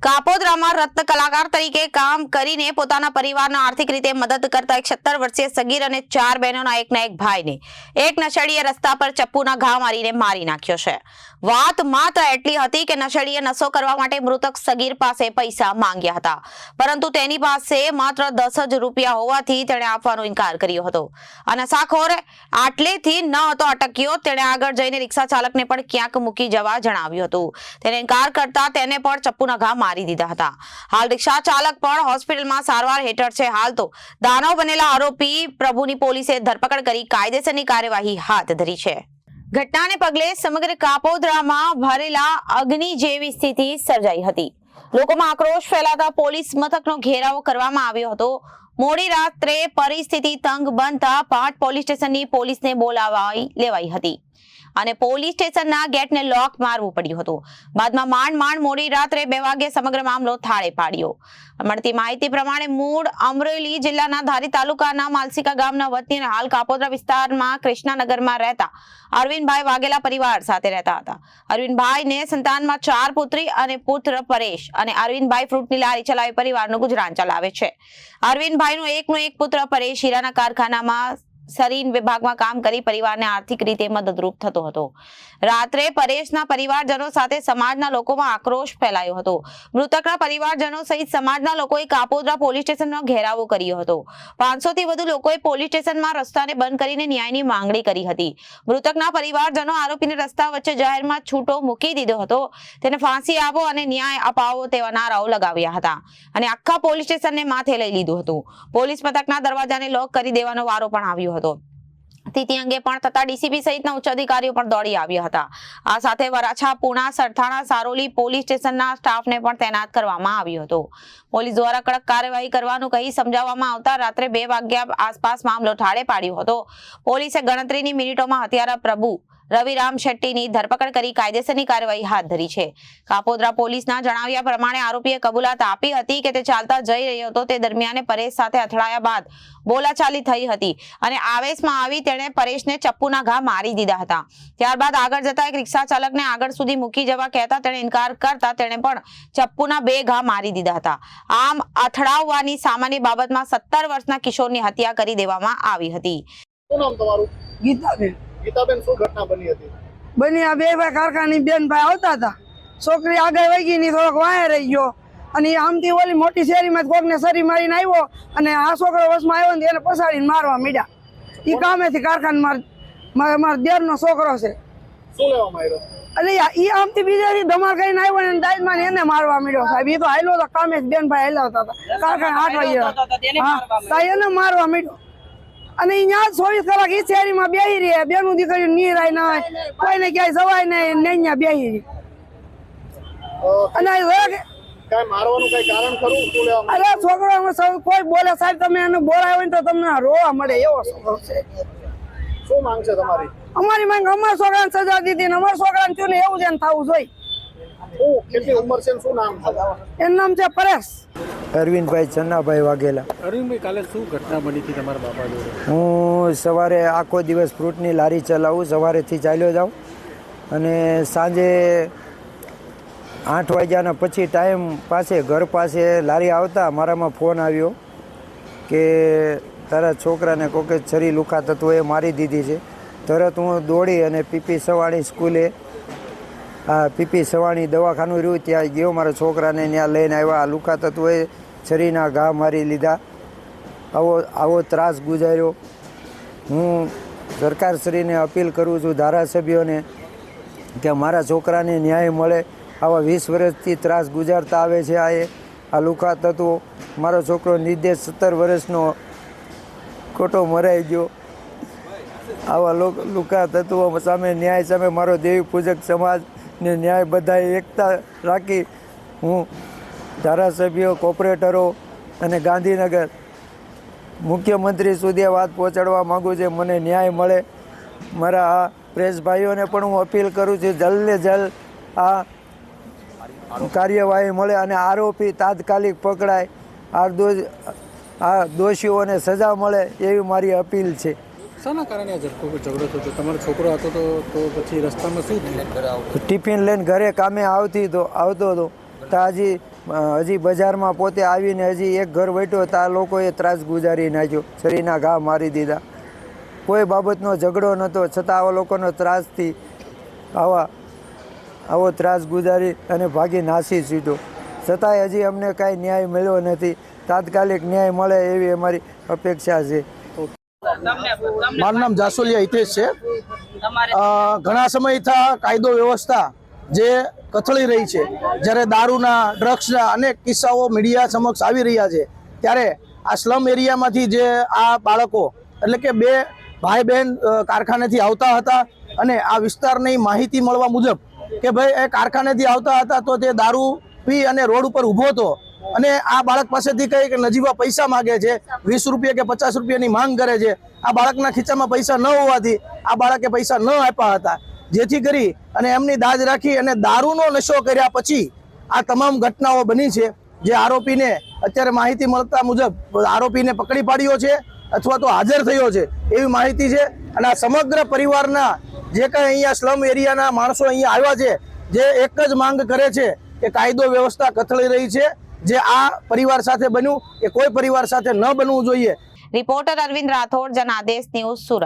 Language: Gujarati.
કાપોદ્રામાં રત્ન કલાકાર તરીકે કામ કરીને પોતાના પરિવારને આર્થિક રીતે મદદ કરતા એક 17 વર્ષીય સગીર અને 4 બહેનોના એકના એક ભાઈને એક નશેડીએ રસ્તા પર ચપ્પુના ઘા મારીને મારી નાખ્યો છે। વાત માત્ર એટલી હતી કે નશેડીએ નશો કરવા માટે મૃતક સગીર પાસે પૈસા માંગ્યા હતા, પરંતુ તેની પાસે માત્ર 10 જ રૂપિયા હોવાથી તેણે આપવાનો ઇનકાર કર્યો હતો। આ નશાખોર આટલેથી ન હતો અટક્યો, તેણે આગળ જઈને રિક્ષા ચાલકને પણ ક્યાંક મૂકી જવા જણાવ્યું હતું। તેને ઇનકાર કરતા તેને પણ ચપ્પુના ઘા મારી દીધા હતા। હાલ રિક્ષા ચાલક પણ હોસ્પિટલમાં સારવાર હેઠળ છે। હાલ તો દાનવ બનેલા આરોપી પ્રભુની પોલીસે ધરપકડ કરી કાયદેસરની કાર્યવાહી હાથ ધરી છે। ઘટનાને પગલે સમગ્ર કાપોદ્રામાં ભરેલા અગ્નિ જેવી સ્થિતિ સર્જાઈ હતી। લોકોમાં આક્રોશ ફેલાતા પોલીસ મથકનો ઘેરાવો કરવામાં આવ્યો હતો। મોડી રાત્રે પરિસ્થિતિ તંગ બનતા પાટ પોલીસ સ્ટેશનની પોલીસને બોલાવી લેવાઈ હતી અને પોલીસ સ્ટેશનના ગેટને લોક મારવું પડ્યું હતું। બાદમાં માંડ મોડી રાત્રે 2 વાગ્યે સમગ્ર મામલો થાળે પાડ્યો। મળતી માહિતી પ્રમાણે મૂળ અમરેલી જિલ્લાના ધારી તાલુકાના માલસીકા ગામના વતની અને હાલ કાપોદ્રા વિસ્તારમાં કૃષ્ણાનગરમાં રહેતા અરવિંદભાઈ વાઘેલા પરિવાર સાથે રહેતા હતા। અરવિંદભાઈને સંતાનમાં 4 પુત્રી અને પુત્ર પરેશ અને અરવિંદભાઈ ફ્રૂટની લારી ચલાવી પરિવારનું ગુજરાન ચલાવે છે। અરવિંદભાઈનો એકનો એક પુત્ર પરેશ હીરાના કારખાનામાં સરીન વિભાગમાં કામ કરી પરિવારને આર્થિક રીતે મદદરૂપ થતો હતો। રાત્રે પરેશના પરિવારજનો સાથે સમાજના લોકોમાં આક્રોશ ફેલાયો હતો। મૃતકના પરિવારજનો સહિત સમાજના લોકોએ કાપોદ્રા પોલીસ સ્ટેશનનો ઘેરાવો કર્યો હતો। 500 થી વધુ લોકોએ પોલીસ સ્ટેશનમાં રસ્તાને બંધ કરીને ન્યાયની માંગણી કરી હતી। મૃતકના પરિવારજનો આરોપીને રસ્તા વચ્ચે જાહેરમાં છૂટો મૂકી દીધો હતો। તેને ફાંસી આપો અને ન્યાય અપાવો તેવા નારાઓ લગાવ્યા હતા અને આખા પોલીસ સ્ટેશનને માથે લઈ લીધું હતું। પોલીસ મથકના દરવાજાને લોક કરી દેવાનો વારો પણ આવ્યો હતો। સ્થિતિ અંગે પણ થતા ડીસીપી સહિતના ઉચ્ચ અધિકારીઓ પણ દોડી આવ્યા હતા। આ સાથે વરાછા, પુણા, સરથાણા, સારોલી પોલીસ સ્ટેશનના સ્ટાફને પણ તૈનાત કરવામાં આવ્યો હતો। પોલીસ દ્વારા કડક કાર્યવાહી કરવાનું કહી સમજાવવામાં આવતા રાત્રે 2 વાગ્યા આસપાસ મામલો ઠાળે પાડ્યો હતો। પોલીસે ગણતરીની મિનિટોમાં હત્યારા પ્રભુ રવિરામ શેટ્ટીની ધરપકડ કરી કાયદેસરની કાર્યવાહી હાથ ધરી છે। કાપોદ્રા પોલીસના જણાવ્યા પ્રમાણે આરોપીએ કબૂલાત આપી હતી કે તે ચાલતા જઈ રહ્યો હતો। તે દરમિયાન પરેશ સાથે અથડાયા બાદ બોલાચાલી થઈ હતી અને આવેશમાં આવી તેણે પરેશને ચપ્પુના ઘા મારી દીધા હતા। ત્યારબાદ આગળ જતા એક રિક્ષા ચાલકને આગળ સુધી મૂકી જવા કહેતા તેણે ઇનકાર કરતા તેણે પણ ચપ્પુના 2 ઘા મારી દીધા હતા। આમ અથડાવવાની સામાન્ય બાબતમાં 17 વર્ષના કિશોરની હત્યા કરી દેવામાં આવી હતી। શું નામ તમારું? ગીતાબેન। ગીતાબેન, શું ઘટના બની હતી? બની આ 2 ભાઈ કારખાની બેન ભાઈ આવતા હતા। છોકરી આગળ વહી ગઈ ની થોડોક વાયા રહી ગયો અને આમથી ઓલી મોટી શેરીમાં કોકને સરી મારીને આવ્યો અને આ છોકરો વસમાં આવ્યો ને એને પસાડીને મારવા મીડ્યા। એ કામેથી કારખાનામાં મારા દેરનો છોકરો છે। શું લેવા માર્યો? એટલે એ આમથી બીજાથી ધમાલ કરીને આવ્યો ને દાઈમાં એને મારવા મીડ્યો સાહેબ। એ તો હાલ્યો તો કામે બેન ભાઈ હલાવતા હતા કારખાના 8 વાગ્યા એને મારવા મીડ્યો અને અહીંયા 24 કલાક એ શેરીમાં બેહી રહે। બેનું દીકરીઓ નીરાય ના કોઈને ક્યાંય જવાય નહીં, અહીંયા બેહી રહી અને કાઈ મારવાનું કઈ કારણ ખરું? શું લેવા? અરે છોકરો કોઈ બોલે સાહેબ તમે એને બોલાય હોય તો તમને રોવા મળે એવો છોકરો છે। શું માંગ છે તમારી? અમારી માંગ અમારા છોકરાને સજા દીધી ને અમારા છોકરાને થયું ને એવું જ થવું જોઈએ। કેટલી ઉંમર છે? શું નામ? એનું નામ છે પરેશ અરવિંદભાઈ ચન્નાભાઈ વાઘેલા। અરવિંદભાઈ, કાલે શું ઘટના બની હતી તમારા બાપા જોડે? હું સવારે આખો દિવસ ફ્રૂટની લારી ચલાવું, સવારેથી ચાલ્યો જાઉં અને સાંજે 8 વાગ્યાના પછી ટાઈમ પાસે ઘર પાસે લારી આવતા મારામાં ફોન આવ્યો કે તારા છોકરાને કોકે છરી લુખા તત્વોએ મારી દીધી છે। તરત હું દોડી અને પીપી સવાણી સ્કૂલે પીપી સવાણી દવાખાનું રહ્યું ત્યાં ગયો, મારા છોકરાને ત્યાં લઈને આવ્યા। લુખા તત્વોએ છરીના ઘા મારી લીધા। આવો ત્રાસ ગુજાર્યો। હું સરકારશ્રીને અપીલ કરું છું, ધારાસભ્યોને, કે મારા છોકરાને ન્યાય મળે। આવા 20 વર્ષથી ત્રાસ ગુજારતા આવે છે આ લુખા તત્વો। મારો છોકરો નિર્દોષ 17 વર્ષનો ખોટો મરાઈ ગયો। આવા લુખા તત્વો સામે ન્યાય સામે મારો દેવી પૂજક સમાજને ન્યાય બધાએ એકતા રાખી હું ધારાસભ્યો, કોર્પોરેટરો અને ગાંધીનગર મુખ્યમંત્રી સુધી વાત પહોંચાડવા માગું છું, મને ન્યાય મળે। મારા આ પ્રેસ ભાઈઓને પણ હું અપીલ કરું છું, જલ્દને જલ્દ આ કાર્યવાહી મળે અને આરોપી તાત્કાલિક પકડાય, આ દોષીઓને સજા મળે એવી મારી અપીલ છે। શાના કારણે ઝઘડો થતો? તમારો છોકરો હતો તો પછી રસ્તામાં શું થયું? ટિફિન લઈને ઘરે કામે આવતો હતો તો હજી હજી બજારમાં પોતે આવીને હજી એક ઘર વેઠ્યો તો આ લોકોએ ત્રાસ ગુજારી નાખ્યો, છરીના ઘા મારી દીધા. કોઈ બાબતનો ઝઘડો નહોતો, છતાં આવા લોકોનો ત્રાસથી આવો ત્રાસ ગુજારી અને ભાગી નાસી સીધો. છતાંય હજી અમને કાંઈ ન્યાય મળ્યો નથી. તાત્કાલિક ન્યાય મળે એવી અમારી અપેક્ષા છે. મારું નામ જાસોલિયા હિતેશ છે. ઘણા સમયથી કાયદો વ્યવસ્થા જે કથળી રહી છે, જ્યારે દારૂના, ડ્રગ્સના અનેક કિસ્સાઓ મીડિયા સમક્ષ આવી રહ્યા છે, ત્યારે આ સ્લમ એરિયામાંથી જે આ બાળકો એટલે કે બે ભાઈ બહેન કારખાનેથી આવતા હતા અને આ વિસ્તારની માહિતી મળવા મુજબ કે ભાઈ એ કારખાનેથી આવતા હતા તો તે દારૂ પી અને રોડ ઉપર ઊભો હતો અને આ બાળક પાસેથી કંઈક નજીવા પૈસા માગે છે, 20 રૂપિયા કે 50 રૂપિયાની માંગ કરે છે. આ બાળકના ખીચામાં પૈસા ન હોવાથી આ બાળકે પૈસા ન આપ્યા હતા, જેથી કરી અને એમની દાજ રાખી અને દારૂનો નશો કર્યા પછી આ તમામ ઘટનાઓ બની છે. જે આરોપીને અત્યારે માહિતી મળતા મુજબ આરોપીને પકડી પાડ્યો છે અથવા તો હાજર થયો છે એવી માહિતી છે. અને આ સમગ્ર પરિવારના જે કંઈ અહીંયા સ્લમ એરિયાના માણસો અહીંયા આવ્યા છે, જે એક જ માંગ કરે છે કે કાયદો વ્યવસ્થા કથળી રહી છે. જે આ પરિવાર સાથે બન્યું એ કોઈ પરિવાર સાથે ન બનવું જોઈએ. Reporter Arvind Rathod, Janadesh news, Surat.